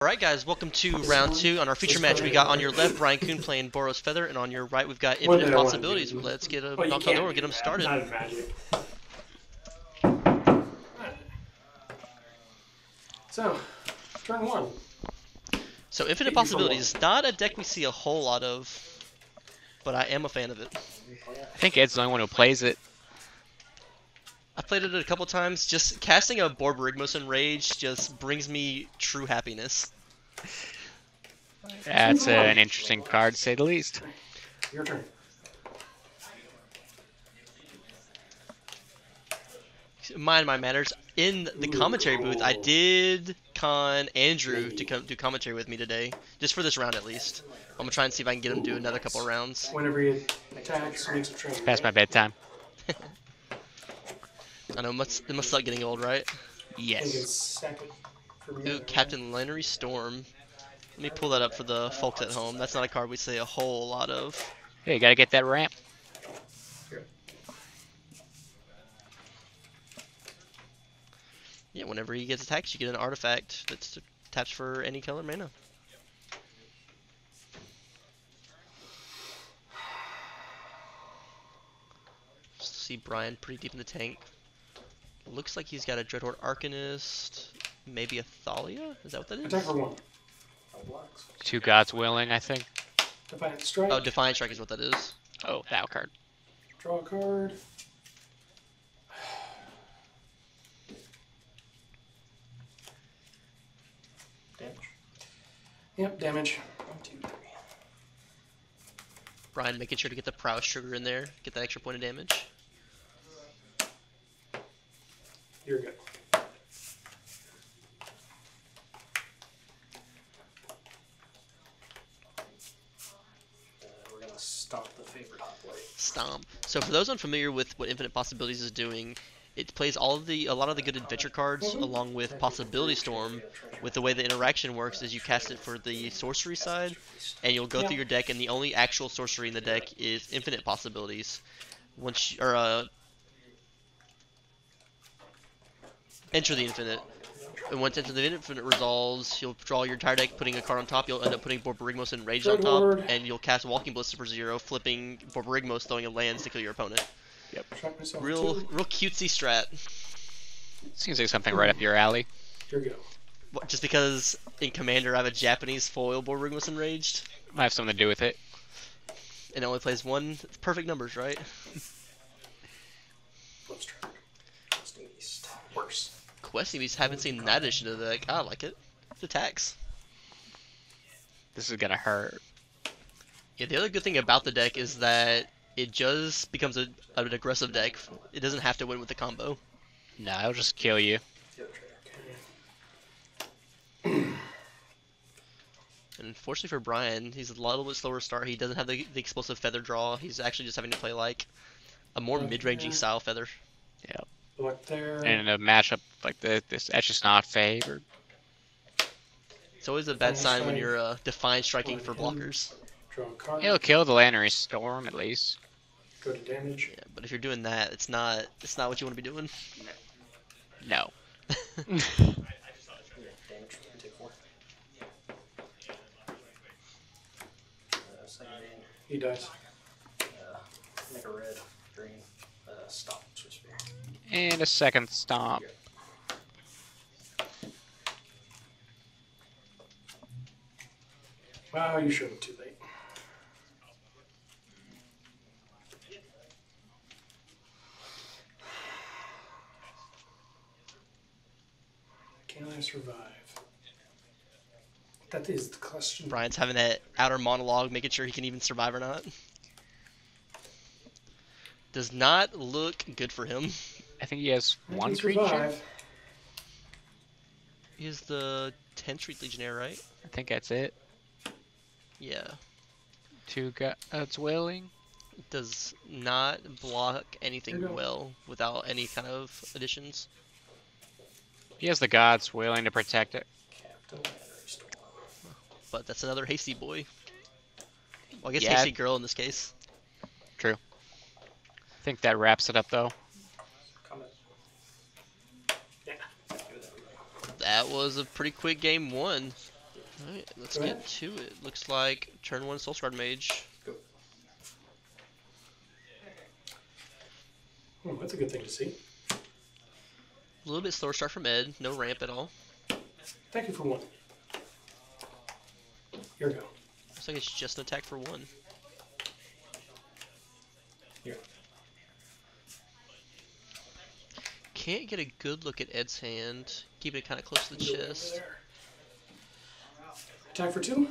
Alright guys, welcome to round 2 on our feature match. We got on your left Brian Kuhn playing Boros Feather, and on your right we've got Infinite Possibilities. Let's get a knock on the door and get them started. So, turn 1. So Infinite Possibilities, not a deck we see a whole lot of, but I am a fan of it. I think Ed's the only one who plays it. I played it a couple times. Just casting a Borborygmos Enraged just brings me true happiness. That's an interesting card, to say the least. Your turn. Mind my manners. In the commentary booth, I did con Andrew to come do commentary with me today, just for this round at least. I'm gonna try and see if I can get him to do another couple rounds. Whenever he attacks, makes a trade. Past my bedtime. I know, it must suck getting old, right? Yes. Ooh, Captain Lannery Storm. Let me pull that up for the folks at home. That's not a card we say a whole lot of. Hey, you gotta get that ramp. Yeah, whenever he gets attacked, you get an artifact that taps for any color mana. See Brian pretty deep in the tank. Looks like he's got a Dreadhorde Arcanist, maybe a Thalia? Is that what that is? Attack for 1. 2 Gods Willing, I think. Defiant Strike. Oh, Defiant Strike is what that is. Oh, that card. Draw a card. Damage. Yep, damage. 1, 2, 3. Brian making sure to get the prowess trigger in there, get that extra point of damage. You're good. We're gonna stop the Favored Hoplite. Stomp. So for those unfamiliar with what Infinite Possibilities is doing, it plays a lot of the good adventure cards along with Possibility Storm. With the way the interaction works is you cast it for the sorcery side, and you'll go through your deck, and the only actual sorcery in the deck is Infinite Possibilities. Once enter the Infinite. And once Enter the Infinite resolves, you'll draw your entire deck, putting a card on top. You'll end up putting Borborygmos Enraged on top, and you'll cast Walking Ballista for 0, flipping Borborygmos, throwing a lands to kill your opponent. Yep. Real cutesy strat. Seems like something right up your alley. Here we go. What, just because in Commander I have a Japanese foil Borborygmos Enraged? Might have something to do with it. And it only plays 1. Perfect numbers, right? Lovestruck. Questing Beast. Worse. Questing Beast, haven't seen that addition to the deck. I like it. It attacks. This is gonna hurt. Yeah, the other good thing about the deck is that it just becomes an aggressive deck. It doesn't have to win with the combo. No, it'll just kill you. And unfortunately for Brian, he's a little bit slower start. He doesn't have the explosive feather draw. He's actually just having to play like a more mid-rangey style feather. Yep. Look there. And in a matchup like this, that's just not favored. It's always a bad sign when you're Defiant Striking for blockers. Draw a card. It'll kill the Lannery Storm at least. Go to damage. Yeah, but if you're doing that, it's not what you want to be doing. No. Damage. Take 4. He dies. Make a red, green, stop, Swiftspear. And a second stomp. Wow, you showed it too late. Can I survive? That is the question. Brian's having that outer monologue, making sure he can even survive or not. Does not look good for him. I think he has I one can creature. survive. He is the 10th Street Legionnaire, right? I think that's it. Yeah. 2 Gods Willing. Does not block anything Here you go. well without any kind of additions. He has the Gods Willing to protect it. Captain Lannery Storm. But that's another hasty boy. Well, I guess Yeah. hasty girl in this case. True. I think that wraps it up though. Comment. Yeah. That was a pretty quick game 1. Alright, let's Go get ahead. to it. Looks like turn 1 Soul-Scar Mage. Go. Oh, that's a good thing to see. A little bit slower start from Ed. No ramp at all. Thank you for 1. Here we go. Looks like it's just an attack for 1. Here. Can't get a good look at Ed's hand. Keep it kind of close to the Go over chest. there. Attack for 2.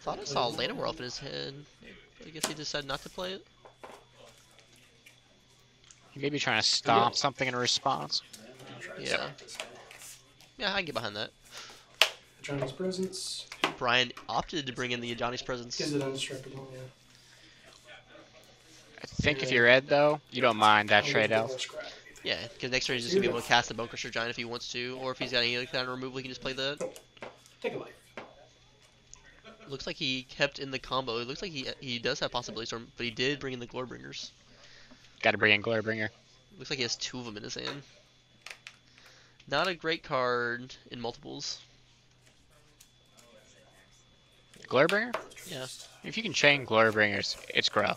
Thought I saw Llanowar Elf in his head. I guess he decided not to play it. You may be trying to stomp something in response. Yeah. Yeah, I can get behind that. Ajani's presence. Brian opted to bring in the Ajani's presence. Is it undestructible? Yeah. I think if you're Ed, though, you don't mind that trade out. Yeah, because next turn he's just going to be able to cast the Bonecrusher Giant if he wants to, or if he's got any other kind of removal, he can just play that. Take a life. Looks like he kept in the combo. It looks like he does have Possibility Storm, but he did bring in the Glorbringers. Got to bring in Glorbringer. Looks like he has 2 of them in his hand. Not a great card in multiples. Glorbringer? Yeah. If you can chain Glorbringers, it's grow.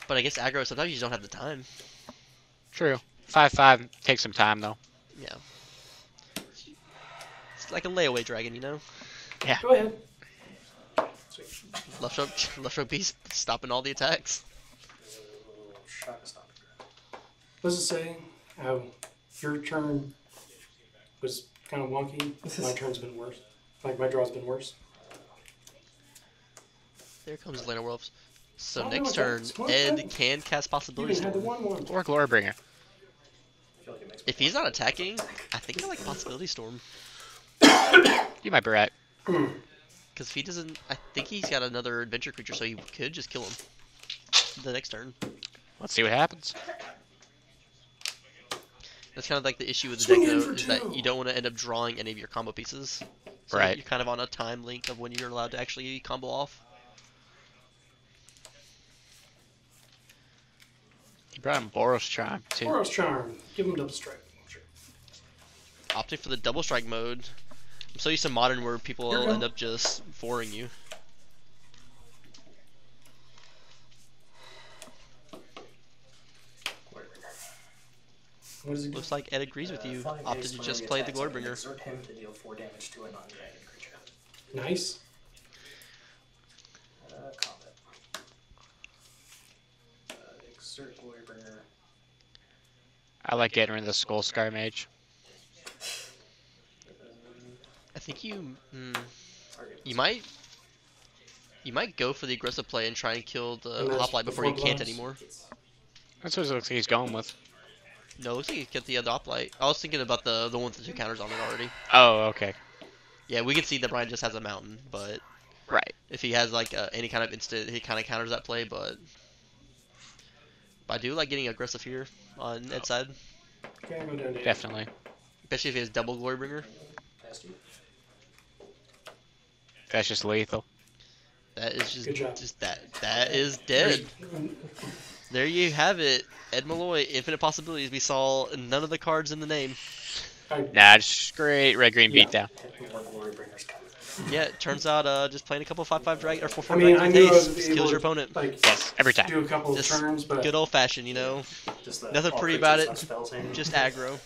But I guess aggro, sometimes you just don't have the time. True. 5/5 takes some time, though. Yeah. It's like a layaway dragon, you know? Yeah. Go ahead. Lovestruck Beast stopping all the attacks. What does it say? How your turn was kind of wonky. My turn's been worse. Like my draw's been worse. There comes Llanowar Elves. So Oh, next no, turn, it's one Ed thing. can cast You Possibility even had the Storm. 1/1. Or Glorbringer. If he's not attacking, I think I like Possibility Storm. You might be right. Because if he doesn't, I think he's got another adventure creature, so he could just kill him the next turn. Let's see what happens. That's kind of like the issue with the Swing deck, in though, for is 2. that you don't want to end up drawing any of your combo pieces. So Right. You're kind of on a time link of when you're allowed to actually combo off. He brought in Boros Charm, too. Boros Charm. Give him double strike. Sure. Opting for the double strike mode. I'm so used to modern where people Here we will go. end up just foring you. What does he do? Looks like Ed agrees with you. Opted to just play the Glorybringer. Exert him to deal 4 damage to a non-dragon creature. Nice. Combat. Exert Glorybringer. I like getting rid of the Soul-Scar Mage. I think you Target. you might go for the aggressive play and try and kill the And that's Hoplite before you before can't blast. anymore. That's what it looks like he's going with. No, it looks like you get the other Hoplite. I was thinking about the one with the 2 counters on it already. Oh, okay. Yeah, we can see that Brian just has a mountain, but Right. if he has like any kind of instant, he kind of counters that play. But I do like getting aggressive here on Ed's side, Okay, go down to 8. Definitely. especially if he has double Glorybringer. Past you. That's just lethal. That is Good job. just that is dead. There you have it, Ed Molloy, Infinite Possibilities. We saw none of the cards in the name. Nah, just great red-green Yeah. beatdown. More Glorybringers coming. Yeah, it turns out just playing a couple 5/5 dragon or 4/4 I mean, I dragons knew with I was haste able kills to, your opponent. like, Yes, every time. do a couple of Just turns, but Good old fashioned, you know. Just the Nothing all pretty creatures about it. have spells in. Just aggro.